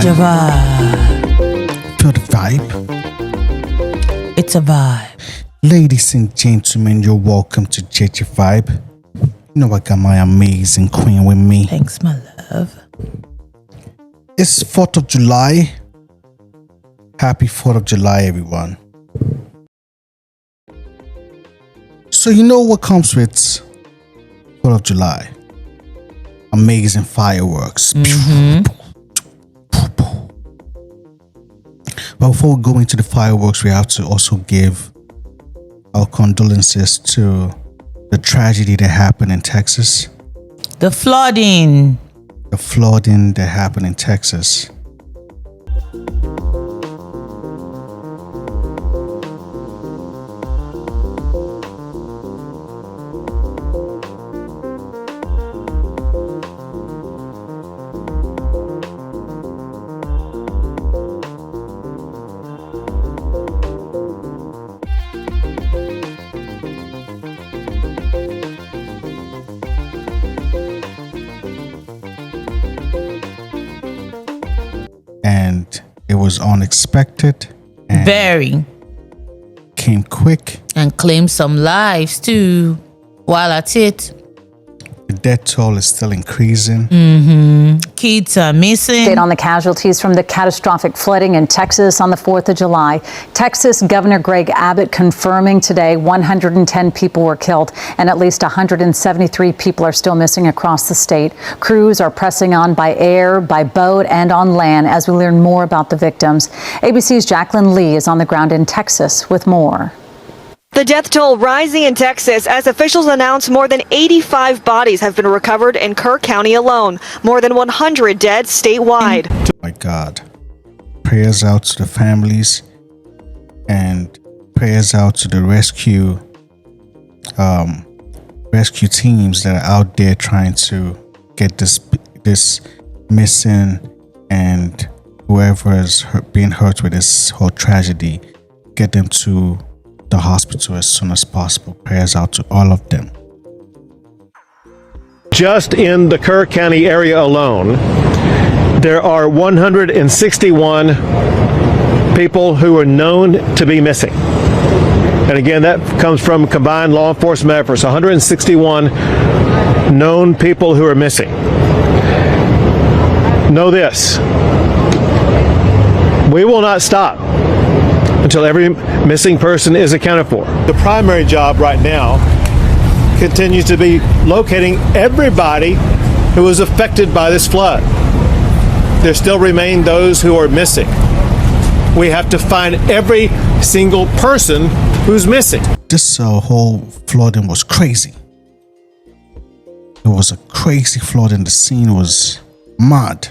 JEJE Vibe. Feel the vibe? It's a vibe. Ladies and gentlemen, you're welcome to JEJE Vibe. You know I got my amazing queen with me. Thanks, my love. It's 4th of July. Happy 4th of July, everyone. So you know what comes with 4th of July? Amazing fireworks. But before we go into the fireworks, we have to also give our condolences to the tragedy that happened in Texas. The flooding. The flooding that happened in Texas. And it was unexpected and Very. came quick. And claimed some lives too. While at it. The death toll is still increasing. Kids are missing. Update on the casualties from the catastrophic flooding in Texas on the 4th of July. Texas Governor Greg Abbott confirming today 110 people were killed and at least 173 people are still missing across the state. Crews are pressing on by air, by boat, and on land as we learn more about the victims. ABC's Jacqueline Lee is on the ground in Texas with more. The death toll rising in Texas as officials announce more than 85 bodies have been recovered in Kerr County alone. More than 100 dead statewide. Oh my God. Prayers out to the families and prayers out to the rescue teams that are out there trying to get this missing and whoever is being hurt with this whole tragedy, get them to the hospital as soon as possible. Prayers out to all of them. Just in the Kerr County area alone, there are 161 people who are known to be missing. And again, that comes from combined law enforcement efforts. 161 known people who are missing. Know this: we will not stop until every missing person is accounted for. The primary job right now continues to be locating everybody who was affected by this flood. There still remain those who are missing. We have to find every single person who's missing. This whole flooding was crazy. It was a crazy flooding. The scene was mad.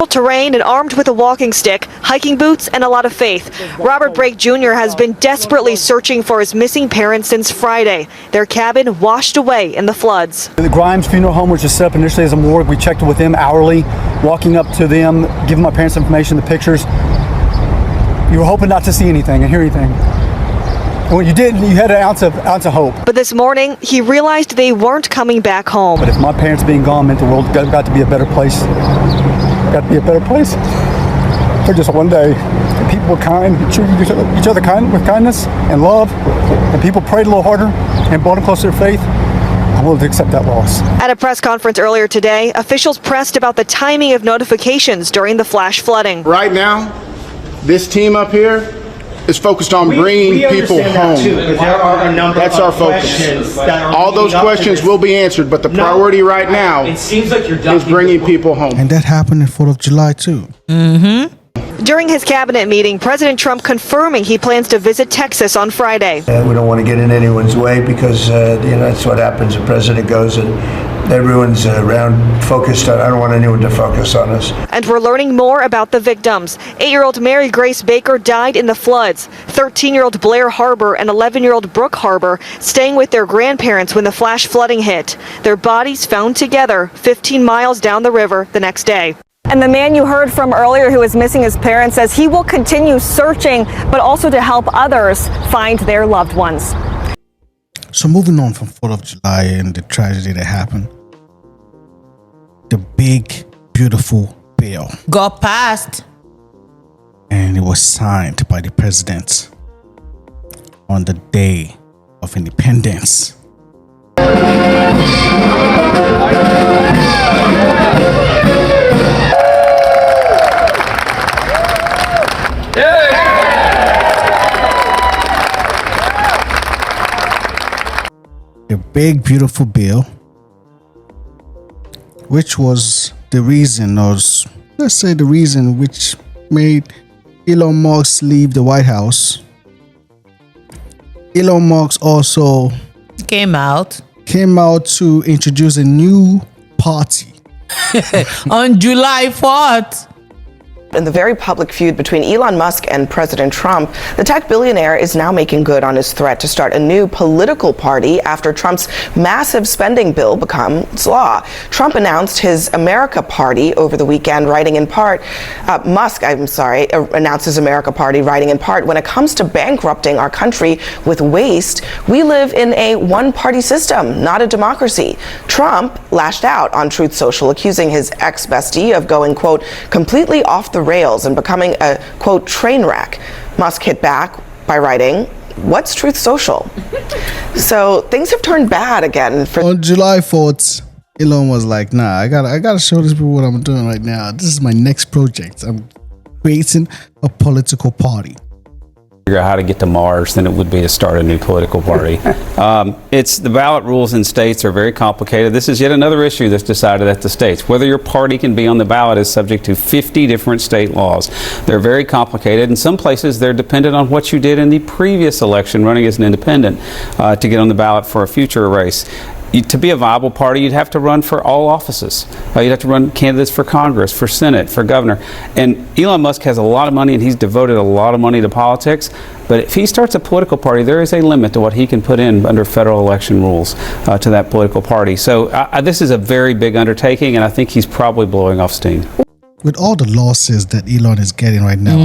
Terrain and armed with a walking stick, hiking boots, and a lot of faith. Robert Brake Jr. has been desperately searching for his missing parents since Friday. Their cabin washed away in the floods. The Grimes Funeral Home was just set up initially as a morgue. We checked with them hourly, walking up to them, giving my parents information, the pictures. You were hoping not to see anything and hear anything. And when you did, you had an ounce of hope. But this morning, he realized they weren't coming back home. But if my parents being gone meant the world got to be a better place, got to be a better place for just one day. And people were kind, treated each other with kindness and love, and people prayed a little harder and brought them closer to faith. I'm willing to accept that loss. At a press conference earlier today, officials pressed about the timing of notifications during the flash flooding. Right now, this team up here is focused on bringing people home. That's our focus. All those questions will be answered, but the priority right now is bringing people home. And that happened in 4th of July too. During his cabinet meeting, President Trump confirming he plans to visit Texas on Friday. We don't want to get in anyone's way because that's what happens. The president goes and everyone's around focused on. I don't want anyone to focus on us. And we're learning more about the victims. 8-year-old Mary Grace Baker died in the floods. 13-year-old Blair Harbor and 11-year-old Brooke Harbor staying with their grandparents when the flash flooding hit. Their bodies found together 15 miles down the river the next day. And the man you heard from earlier who is missing his parents says he will continue searching, but also to help others find their loved ones. So moving on from 4th of July and the tragedy that happened, the big, beautiful bill. Got passed. And it was signed by the president on the day of independence. A big, beautiful bill, which was the reason, or let's say the reason which made Elon Musk leave the White House. Elon Musk also Came out to introduce a new party. on July 4th. In the very public feud between Elon Musk and President Trump, the tech billionaire is now making good on his threat to start a new political party after Trump's massive spending bill becomes law. Trump announced his America Party over the weekend, writing in part, announced his America Party, writing in part, when it comes to bankrupting our country with waste, we live in a one-party system, not a democracy. Trump lashed out on Truth Social, accusing his ex-bestie of going, quote, completely off the rails and becoming a, quote, train wreck. Musk hit back by writing, what's Truth Social? So things have turned bad again. On July 4th, Elon was like, nah, I gotta show these people what I'm doing right now. This is my next project. I'm creating a political party. Figure out how to get to Mars than it would be to start a new political party. It's the ballot rules in states are very complicated. This is yet another issue that's decided at the states. Whether your party can be on the ballot is subject to 50 different state laws. They're very complicated. In some places, they're dependent on what you did in the previous election running as an independent to get on the ballot for a future race. To be a viable party, you'd have to run for all offices. You'd have to run candidates for Congress, for Senate, for governor. And Elon Musk has a lot of money, and he's devoted a lot of money to politics. But if he starts a political party, there is a limit to what he can put in under federal election rules to that political party. So this is a very big undertaking, and I think he's probably blowing off steam. With all the losses that Elon is getting right now,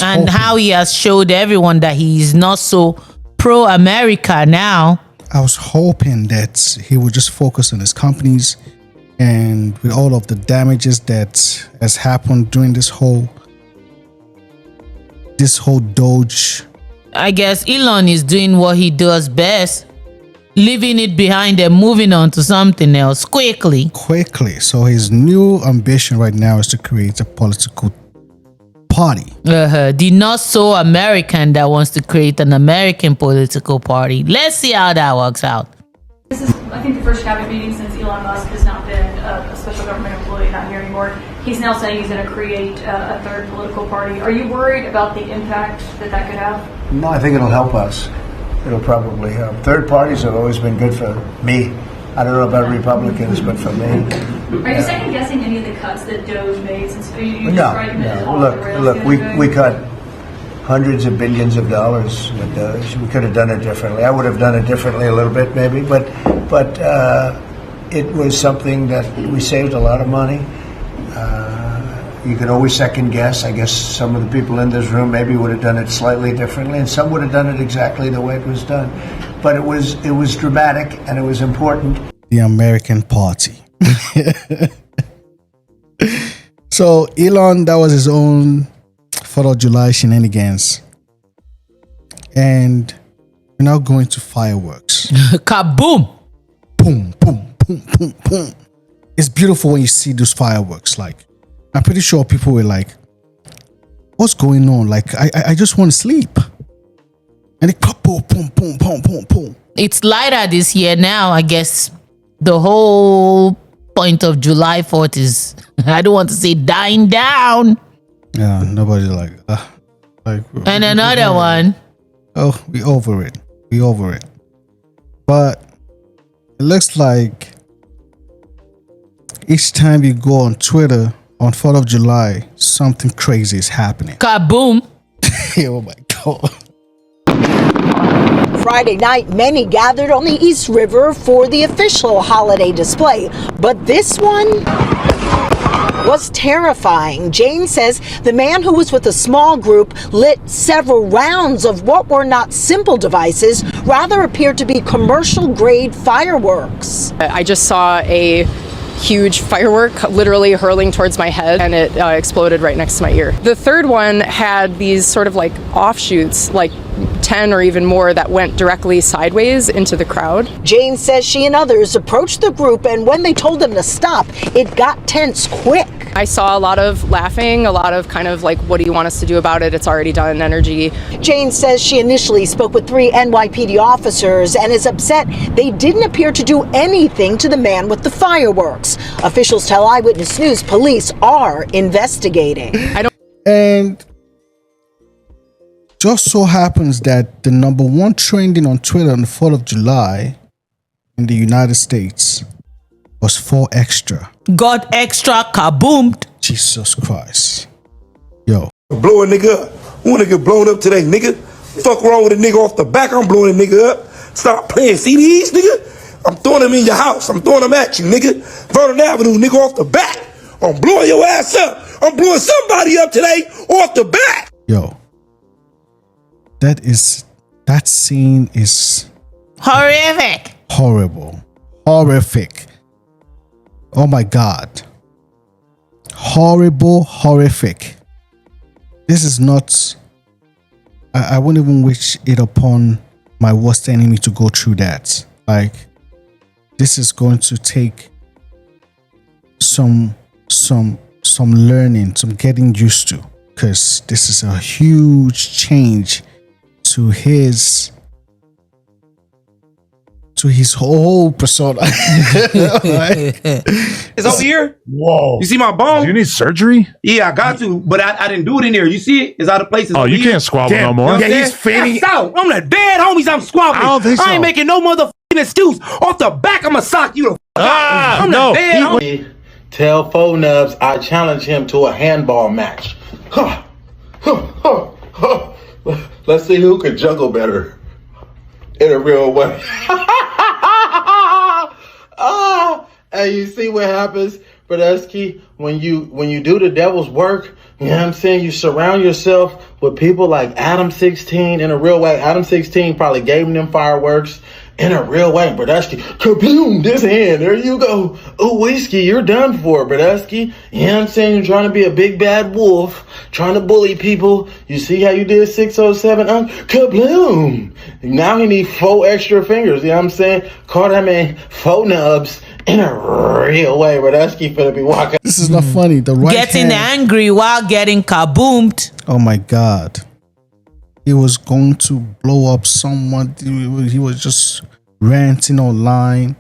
And how he has showed everyone that he's not so pro-America now. I was hoping that he would just focus on his companies, and with all of the damages that has happened during this whole Doge. I guess Elon is doing what he does best, leaving it behind and moving on to something else quickly. So his new ambition right now is to create a political party. The not so American that wants to create an American political party. Let's see how that works out. This is, I think, the first cabinet meeting since Elon Musk has not been a special government employee, not here anymore. He's now saying he's going to create a third political party. Are you worried about the impact that could have? No, I think it'll help us. It'll probably help. Third parties have always been good for me. I don't know about Republicans, but for me. Are you second guessing any of the cuts that Doge made? Since you No. Look, we cut hundreds of billions of dollars with Doge. We could have done it differently. I would have done it differently a little bit, maybe, but it was something that we saved a lot of money. You can always second guess. I guess some of the people in this room maybe would have done it slightly differently, and some would have done it exactly the way it was done. But it was dramatic and it was important. The American Party. So Elon, that was his own 4th of July shenanigans. And we're now going to fireworks. Kaboom! Boom, boom, boom, boom, boom. It's beautiful when you see those fireworks. Like, I'm pretty sure people were like, what's going on? Like, I just want to sleep. And it boom, boom, boom, boom, boom, boom. It's lighter this year now. I guess the whole point of July 4th is, I don't want to say dying down. Yeah, nobody's like. And another one. Oh, we over it. But it looks like each time you go on Twitter on 4th of July, something crazy is happening. Kaboom! Oh my God. Friday night, many gathered on the East River for the official holiday display. But this one was terrifying. Jane says the man who was with a small group lit several rounds of what were not simple devices, rather appeared to be commercial-grade fireworks. I just saw a huge firework literally hurling towards my head, and it exploded right next to my ear. The third one had these sort of like offshoots, like 10 or even more, that went directly sideways into the crowd. Jane says she and others approached the group, and when they told them to stop, it got tense quick. I saw a lot of laughing, a lot of kind of like, what do you want us to do about it? It's already done energy. Jane says she initially spoke with 3 NYPD officers and is upset they didn't appear to do anything to the man with the fireworks. Officials tell Eyewitness News police are investigating. And just so happens that the number one trending on Twitter on the 4th of July in the United States was 4 extra. Got extra kaboomed. Jesus Christ. Yo. Blow a nigga up. Who wanna get blown up today, nigga? Fuck wrong with a nigga off the back? I'm blowing a nigga up. Stop playing CDs, nigga. I'm throwing them in your house. I'm throwing them at you, nigga. Vernon Avenue, nigga, off the back. I'm blowing your ass up. I'm blowing somebody up today off the back. Yo. That scene is horrific. Horrible. Horrific. Oh my God. Horrible, horrific. This is not, I wouldn't even wish it upon my worst enemy to go through that. Like, this is going to take some learning, some getting used to, because this is a huge change to his whole persona. It's over here. Whoa. You see my bone? You need surgery? Yeah, I got to, but I didn't do it in there. You see it? It's out of places. Oh, you can't squabble no more. Yeah, he's fainting. I'm the dead homies. I'm squabbling. I don't think so. I ain't making no motherfucking excuse. Off the back, I'ma sock you the fuck out. I'm the dead homie. Tell Fo Nubs I challenge him to a handball match. Let's see who can juggle better in a real way. And you see what happens, Brodesky, when you do the devil's work. You know what I'm saying? You surround yourself with people like Adam 16 in a real way. Adam 16 probably gave them fireworks in a real way. Brodesky, kaboom, this hand, there you go. Oh, whiskey, you're done for, Brodesky. You know what I'm saying? You're trying to be a big bad wolf, trying to bully people. You see how you did 607? Kaboom. Now he need 4 extra fingers. You know what I'm saying? Call that man Fo Nubs in a real way. Brodesky finna be walking. This is not funny. The right getting hand, angry while getting kaboomed. oh my God. He was going to blow up someone. He was just ranting online.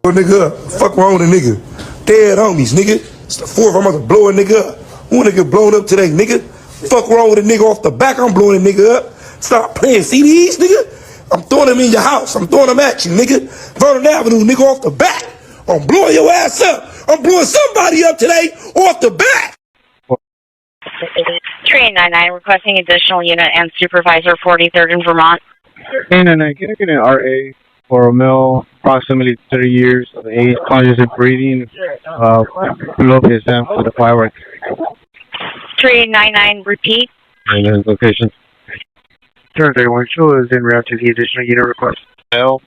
Nigga up. Fuck wrong with a nigga. Dead homies, nigga. It's the 4th. I'm about to blow a nigga up. Who wanna get blown up today, nigga? Fuck wrong with a nigga off the back? I'm blowing a nigga up. Stop playing CDs, nigga. I'm throwing them in your house. I'm throwing them at you, nigga. Vernon Avenue, nigga, off the back. I'm blowing your ass up. I'm blowing somebody up today off the back. 3899 requesting additional unit and supervisor 43rd in Vermont. 3999, can I get an RA for a male, approximately 30 years of age, conscious and breathing, below PSM for the firework? 3899, repeat. And then location. Turn 31 show is in route to the additional unit request. Male,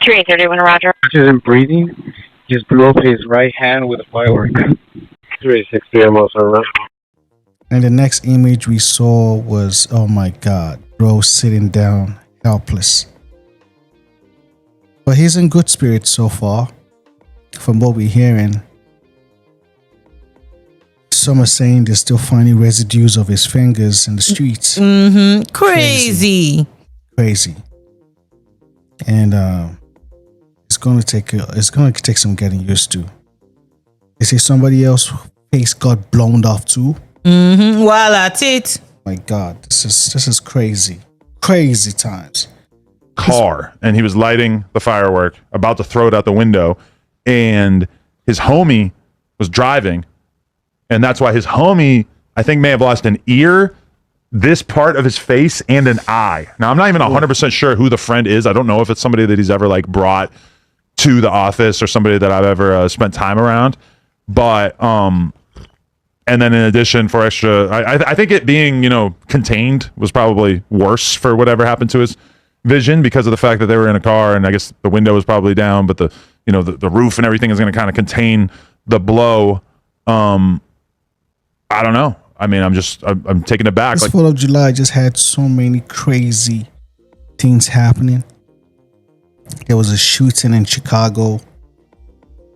3831, roger. conscious and breathing, just blew up his right hand with a firework. 363, I'm also around. And the next image we saw was, oh my God, bro sitting down, helpless. But he's in good spirits so far, from what we're hearing. Some are saying they're still finding residues of his fingers in the streets. Mm-hmm. Crazy. And it's gonna take some getting used to. They say somebody else's face got blown off too. Mm-hmm. Well, that's it. My God, this is crazy. Crazy times. Car, and he was lighting the firework, about to throw it out the window, and his homie was driving, and that's why his homie, I think, may have lost an ear, this part of his face, and an eye. Now, I'm not even 100% sure who the friend is. I don't know if it's somebody that he's ever like brought to the office or somebody that I've ever spent time around, but and then in addition, for extra, I think it being, contained was probably worse for whatever happened to his vision, because of the fact that they were in a car, and I guess the window was probably down, but the the roof and everything is going to kind of contain the blow. I don't know. I mean, I'm taken aback. This 4th of July just had so many crazy things happening. There was a shooting in Chicago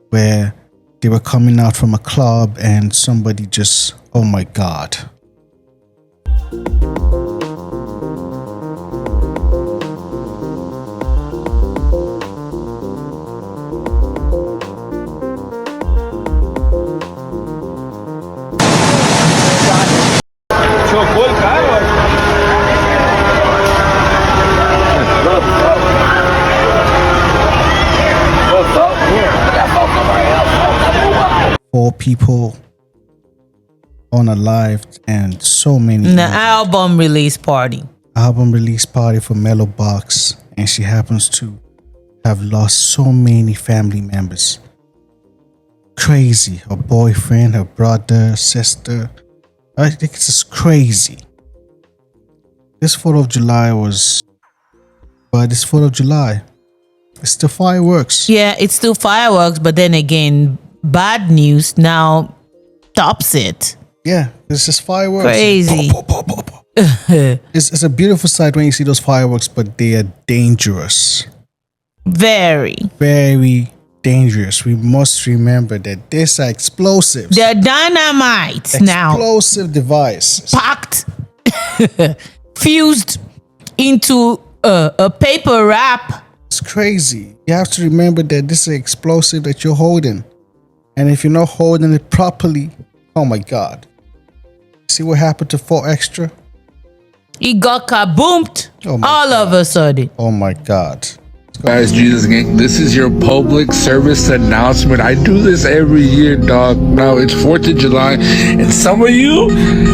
where they were coming out from a club and somebody just, oh my God. Chocó el carro. Four people unalived and so many. The album release party. Album release party for Mellow Box, and she happens to have lost so many family members. Crazy. Her boyfriend, her brother, sister. I think it's just crazy. This 4th of July was, but this 4th of July, it's still fireworks. Yeah, it's still fireworks, but then again, bad news now tops it. Yeah, this is fireworks. Crazy. It's a beautiful sight when you see those fireworks, but they are dangerous. Very. Very dangerous. We must remember that these are explosives. They're dynamite now. Explosive devices. Packed, fused into a paper wrap. It's crazy. You have to remember that this is an explosive that you're holding. And if you're not holding it properly, oh my God. See what happened to 4 Extra? It got kaboomed all of a sudden. Oh my God. Guys, Jesus Gang, this is your public service announcement. I do this every year, dog. Now it's 4th of July, and some of you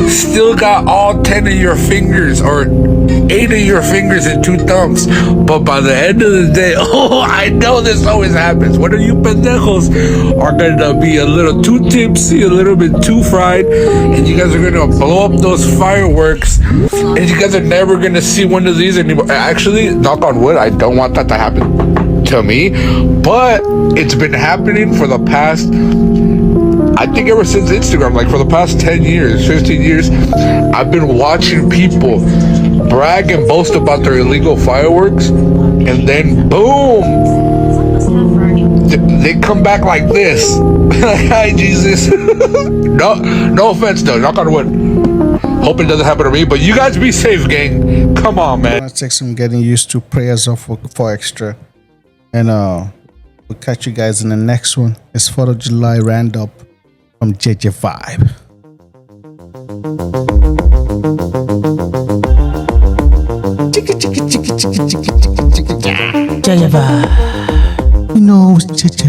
still got all 10 of your fingers or 8 of your fingers and 2 thumbs. But by the end of the day, I know this always happens. One of you pendejos are gonna be a little too tipsy, a little bit too fried, and you guys are gonna blow up those fireworks, and you guys are never gonna see one of these anymore. Actually, knock on wood, I don't want that to happen to me, but it's been happening for the past, I think ever since Instagram, like for the past 10 years, 15 years, I've been watching people brag and boast about their illegal fireworks, and then boom, they come back like this. Hi, Jesus. No offense though, knock on wood. Hope it doesn't happen to me, but you guys be safe, gang. Come on, man. Let's take some getting used to. Prayers off for Extra. And we'll catch you guys in the next one. It's 4th of July roundup from JEJE Vibe. JEJE Vibe. You know, it's JEJE.